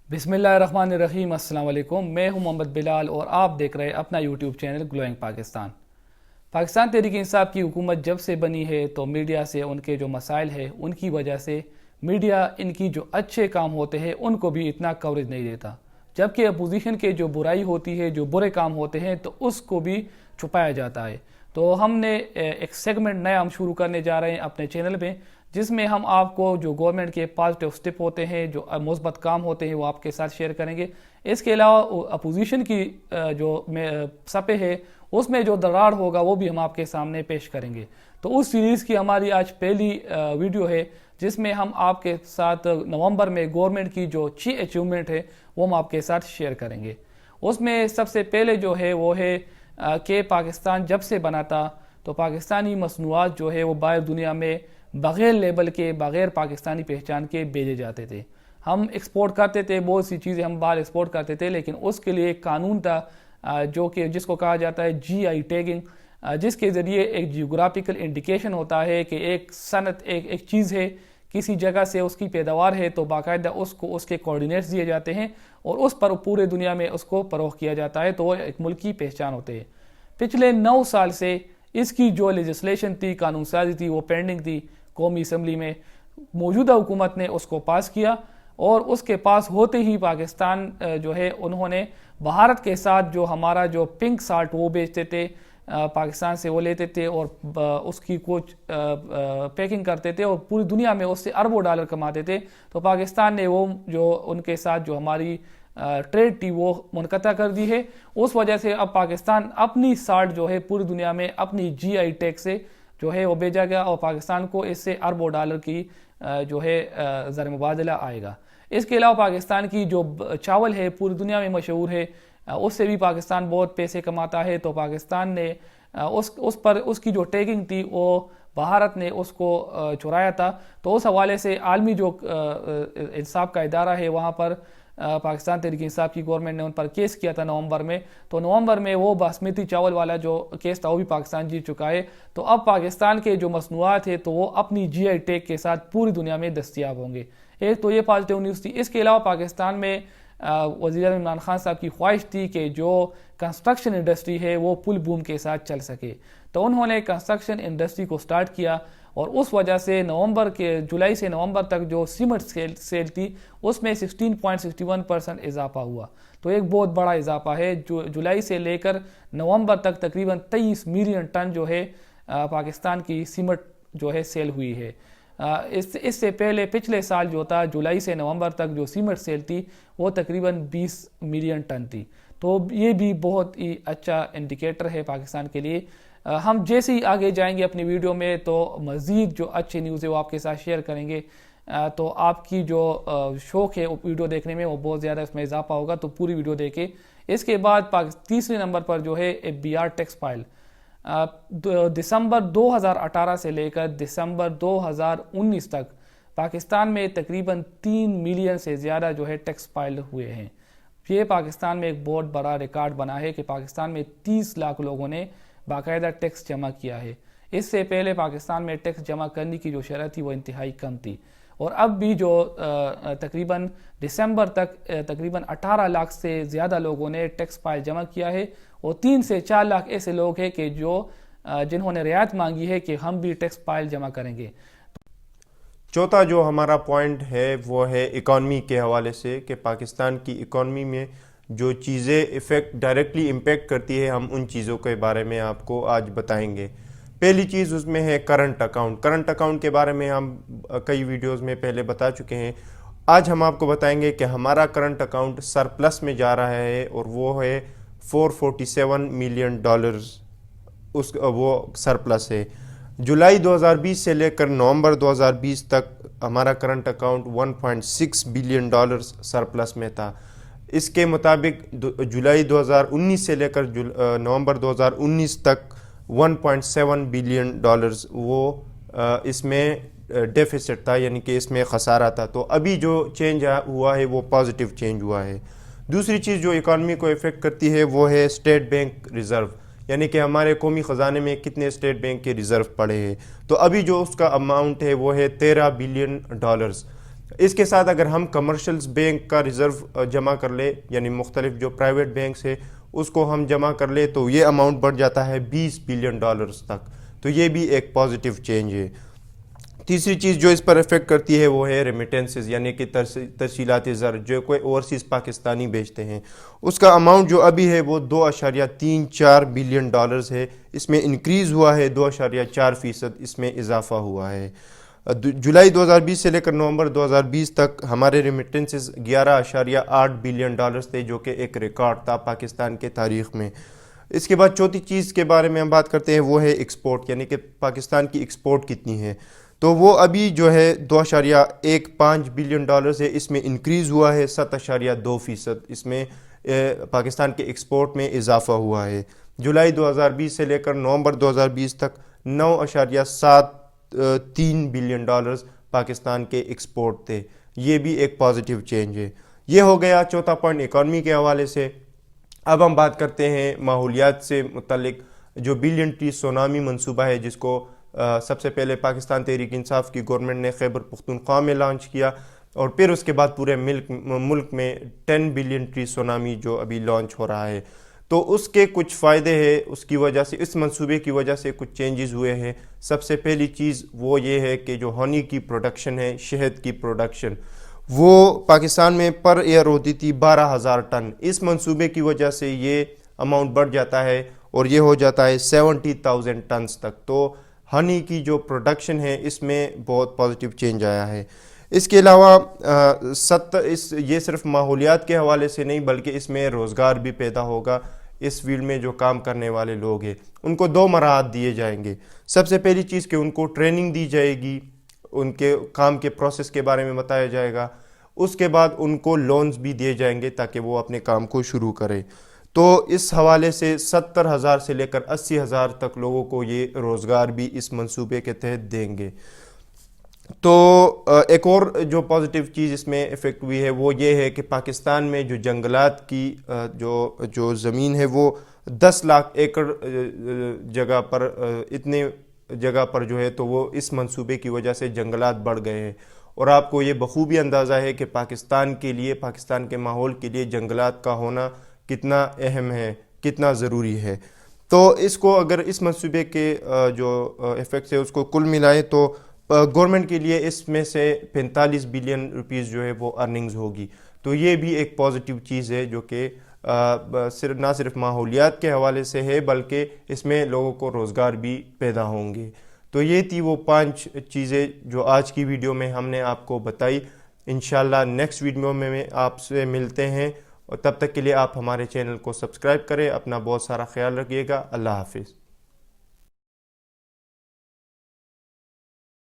बिस्मिल्लाहिर्रहमानिर्रहीम। अस्सलाम वालेकुम। मैं हूं मोहम्मद बिलाल और आप देख रहे हैं अपना YouTube channel glowing Pakistan. Pakistan Tehreek Insaf की हुकूमत जब से बनी है तो मीडिया से उनके जो मसाइल है उनकी वजह से मीडिया इनकी जो अच्छे काम होते हैं उनको भी इतना कवरेज नहीं देता, जबकि अपोजिशन के जो बुराई होती है, जो बुरे काम होते हैं तो उसको भी छुपाया जाता है। तो हमने एक सेगमेंट नया हम शुरू करने जा रहे हैं अपने चैनल में, जिसमें हम आपको जो गवर्नमेंट के पॉजिटिव स्टेप होते हैं, जो मुस्बत काम होते हैं, वो आपके साथ शेयर करेंगे। इसके अलावा अपोजिशन की जो सपे है उसमें जो दरार होगा वो भी हम आपके सामने पेश करेंगे। तो उस सीरीज़ की हमारी आज पहली वीडियो है, जिसमें हम आपके साथ नवंबर में गवर्नमेंट की जो अच्छी अचीवमेंट है वो हम आपके साथ शेयर करेंगे। उसमें सबसे पहले जो है वो है कि पाकिस्तान जब से बना था तो पाकिस्तानी मसनूआत जो है वो बाहर दुनिया में बग़ैर लेबल के, बग़ैर पाकिस्तानी पहचान के भेजे जाते थे। हम एक्सपोर्ट करते थे, बहुत सी चीज़ें हम बाहर एक्सपोर्ट करते थे, लेकिन उसके लिए एक कानून था जो कि जिसको कहा जाता है GI टैगिंग, जिसके ज़रिए एक जियोग्राफिकल इंडिकेशन होता है कि एक सनत एक चीज़ है, किसी जगह से उसकी पैदावार है तो बाकायदा उसको उसके कोऑर्डिनेट्स दिए जाते हैं और उस पर पूरे दुनिया में उसको फरोख्त किया जाता है, तो वो एक मुल्क की पहचान होते हैं। पिछले 9 साल से इसकी जो लेजिस्लेशन थी, कानून साजी थी, वो पेंडिंग थी कौमी असम्बली में। मौजूदा हुकूमत ने उसको पास किया और उसके पास होते ही पाकिस्तान जो है उन्होंने भारत के साथ जो हमारा जो पिंक साल्ट वो बेचते थे, पाकिस्तान से वो लेते थे और उसकी कुछ पैकिंग करते थे और पूरी दुनिया में उससे अरबों डॉलर कमाते थे। तो पाकिस्तान ने वो जो उनके साथ जो हमारी ट्रेड थी वो मुनक़ता कर दी है। उस वजह से अब पाकिस्तान अपनी साल्ट जो है पूरी दुनिया में अपनी GI टैग से जो है वो भेजा गया और पाकिस्तान को इससे अरबों डॉलर की जो है ज़र मुबादला आएगा। इसके अलावा पाकिस्तान की जो चावल है पूरी दुनिया में मशहूर है, उससे भी पाकिस्तान बहुत पैसे कमाता है। तो पाकिस्तान ने उस पर उसकी जो टैगिंग थी वो भारत ने उसको चुराया था। तो उस हवाले से आलमी जो इंसाफ का इदारा है वहाँ पर पाकिस्तान तहरीक इंसाफ की गवर्नमेंट ने उन पर केस किया था नवंबर में। तो नवंबर में वो बासमती चावल वाला जो केस था वो भी पाकिस्तान जीत चुका है। तो अब पाकिस्तान के जो मसनूआत है तो वो अपनी GI टैग के साथ पूरी दुनिया में दस्तयाब होंगे। एक तो ये पॉजिटिव न्यूज़ थी। इसके अलावा पाकिस्तान में वज़ीर इमरान खान साहब की ख्वाहिश थी कि जो कंस्ट्रक्शन इंडस्ट्री है वो पुल बूम के साथ चल सके, तो उन्होंने कंस्ट्रक्शन इंडस्ट्री को स्टार्ट किया और उस वजह से जुलाई से नवंबर तक जो सीमेंट सेल थी उसमें 16.61% इजाफा हुआ। तो एक बहुत बड़ा इजाफा है। जो जुलाई से लेकर नवंबर तक तकरीबन 23 मिलियन टन जो है पाकिस्तान की सीमेंट जो है सेल हुई है। इससे पहले पिछले साल जो था जुलाई से नवंबर तक जो सीमेंट सेल थी वो तकरीबन 20 मिलियन टन थी। तो ये भी बहुत ही अच्छा इंडिकेटर है पाकिस्तान के लिए। हम जैसे ही आगे जाएंगे अपनी वीडियो में तो मज़ीद जो अच्छी न्यूज़ है वो आपके साथ शेयर करेंगे। तो आपकी जो शौक़ है वीडियो देखने में वो बहुत ज़्यादा इसमें इजाफा होगा, तो पूरी वीडियो देखें। इसके बाद तीसरे नंबर पर जो है BR टेक्सटाइल, दिसंबर 2018 से लेकर दिसंबर 2019 तक पाकिस्तान में तकरीबन 3 मिलियन से ज़्यादा जो है टेक्सटाइल हुए हैं। ये पाकिस्तान में एक बहुत बड़ा रिकॉर्ड बना है कि पाकिस्तान में 30 लाख लोगों ने बाकायदा टैक्स जमा किया है। इससे पहले पाकिस्तान में टैक्स जमा करने की जो शरत थी वो इंतहाई कम थी और अब भी जो तकरीबन दिसंबर तक तकरीबन 18 लाख से ज़्यादा लोगों ने टैक्स फाइल जमा किया है और 3 से 4 लाख ऐसे लोग हैं कि जिन्होंने रियायत मांगी है कि हम भी टैक्स फाइल जमा करेंगे। चौथा जो हमारा पॉइंट है वो है इकॉनमी के हवाले से कि पाकिस्तान की इकॉनमी में जो चीज़ें डायरेक्टली इम्पेक्ट करती है, हम उन चीज़ों के बारे में आपको आज बताएंगे। पहली चीज़ उसमें है करंट अकाउंट। करंट अकाउंट के बारे में हम कई वीडियोस में पहले बता चुके हैं। आज हम आपको बताएंगे कि हमारा करंट अकाउंट सरप्लस में जा रहा है और वो है $447 मिलियन, वो सरप्लस है। जुलाई 2020 से लेकर नवंबर 2020 तक हमारा करंट अकाउंट $1.6 बिलियन सरप्लस में था। इसके मुताबिक जुलाई 2019 से लेकर नवंबर 2019 तक $1.7 बिलियन वो इसमें डेफिसिट था, यानी कि इसमें खसारा था। तो अभी जो चेंज हुआ है वो पॉजिटिव चेंज हुआ है। दूसरी चीज़ जो इकॉनमी को इफ़ेक्ट करती है वो है स्टेट बैंक रिज़र्व, यानी कि हमारे कौमी ख़जाने में कितने स्टेट बैंक के रिज़र्व पड़े हैं। तो अभी जो उसका अमाउंट है वो है $13 बिलियन। اس کے ساتھ اگر ہم کمرشلز بینک کا ریزرو جمع کر لے، یعنی مختلف جو پرائیویٹ بینکس ہے اس کو ہم جمع کر لے، تو یہ اماؤنٹ بڑھ جاتا ہے $20 بلین تک. تو یہ بھی ایک پازیٹیو چینج ہے. تیسری چیز جو اس پر افیکٹ کرتی ہے وہ ہے ریمیٹنسز، یعنی کہ ترسیلات زر جو کوئی اوورسیز پاکستانی بیچتے ہیں. اس کا اماؤنٹ جو ابھی ہے وہ $2.34 بلین ہے. اس میں انکریز ہوا ہے 2.4%، اس میں اضافہ ہوا ہے. جولائی 2020 سے لے کر نومبر 2020 تک ہمارے ریمیٹنسز $11.8 بلین تھے، جو کہ ایک ریکارڈ تھا پاکستان کے تاریخ میں. اس کے بعد چوتھی چیز کے بارے میں ہم بات کرتے ہیں وہ ہے ایکسپورٹ، یعنی کہ پاکستان کی ایکسپورٹ کتنی ہے. تو وہ ابھی جو ہے $2.15 بلین ہے. اس میں انکریز ہوا ہے 7.2%. اس میں پاکستان کے ایکسپورٹ میں اضافہ ہوا ہے. جولائی 2020 سے لے کر نومبر 2020 تک $9.73 بلین پاکستان کے ایکسپورٹ تھے. یہ بھی ایک پازیٹیو چینج ہے. یہ ہو گیا چوتھا پوائنٹ اکانومی کے حوالے سے. اب ہم بات کرتے ہیں ماحولیات سے متعلق. جو بلین ٹری سونامی منصوبہ ہے، جس کو سب سے پہلے پاکستان تحریک انصاف کی گورنمنٹ نے خیبر پختونخوا میں لانچ کیا، اور پھر اس کے بعد پورے ملک میں 10 بلین ٹری سونامی جو ابھی لانچ ہو رہا ہے. تو اس کے کچھ فائدے ہیں، اس کی وجہ سے، اس منصوبے کی وجہ سے کچھ چینجز ہوئے ہیں. سب سے پہلی چیز وہ یہ ہے کہ جو ہونی کی پروڈکشن ہے، شہد کی پروڈکشن، وہ پاکستان میں پر ایئر ہوتی تھی 12,000 ٹن. اس منصوبے کی وجہ سے یہ اماؤنٹ بڑھ جاتا ہے اور یہ ہو جاتا ہے 70,000 ٹنز تک. تو ہنی کی جو پروڈکشن ہے اس میں بہت پازیٹیو چینج آیا ہے. اس کے علاوہ یہ صرف ماحولیات کے حوالے سے نہیں، بلکہ اس میں روزگار بھی پیدا ہوگا. اس فیلڈ میں جو کام کرنے والے لوگ ہیں ان کو 2 مراحت دیے جائیں گے. سب سے پہلی چیز کہ ان کو ٹریننگ دی جائے گی، ان کے کام کے پروسیس کے بارے میں بتایا جائے گا. اس کے بعد ان کو لونز بھی دیے جائیں گے تاکہ وہ اپنے کام کو شروع کریں. تو اس حوالے سے 70,000 سے لے کر 80,000 تک لوگوں کو یہ روزگار بھی اس منصوبے کے تحت دیں گے. تو ایک اور جو چیز اس میں افیکٹ ہوئی ہے وہ یہ ہے کہ پاکستان میں جو جنگلات کی جو زمین ہے وہ 10 لاکھ ایکڑ جگہ پر، اتنے جگہ پر جو ہے، تو وہ اس منصوبے کی وجہ سے جنگلات بڑھ گئے ہیں. اور آپ کو یہ بخوبی اندازہ ہے کہ پاکستان کے لیے، پاکستان کے ماحول کے لیے جنگلات کا ہونا کتنا اہم ہے، کتنا ضروری ہے. تو اس کو اگر اس منصوبے کے جو ایفیکٹس ہے اس کو کل ملائے تو گورنمنٹ کے لیے اس میں سے 45 بلین روپیز جو ہے وہ ارننگز ہوگی. تو یہ بھی ایک پازیٹیو چیز ہے جو کہ نہ صرف ماحولیات کے حوالے سے ہے بلکہ اس میں لوگوں کو روزگار بھی پیدا ہوں گے. تو یہ تھی وہ 5 چیزیں جو آج کی ویڈیو میں ہم نے آپ کو بتائی. انشاءاللہ نیکسٹ ویڈیو میں آپ سے ملتے ہیں، اور تب تک کے لیے آپ ہمارے چینل کو سبسکرائب کریں. اپنا بہت سارا خیال رکھیے گا. اللہ حافظ.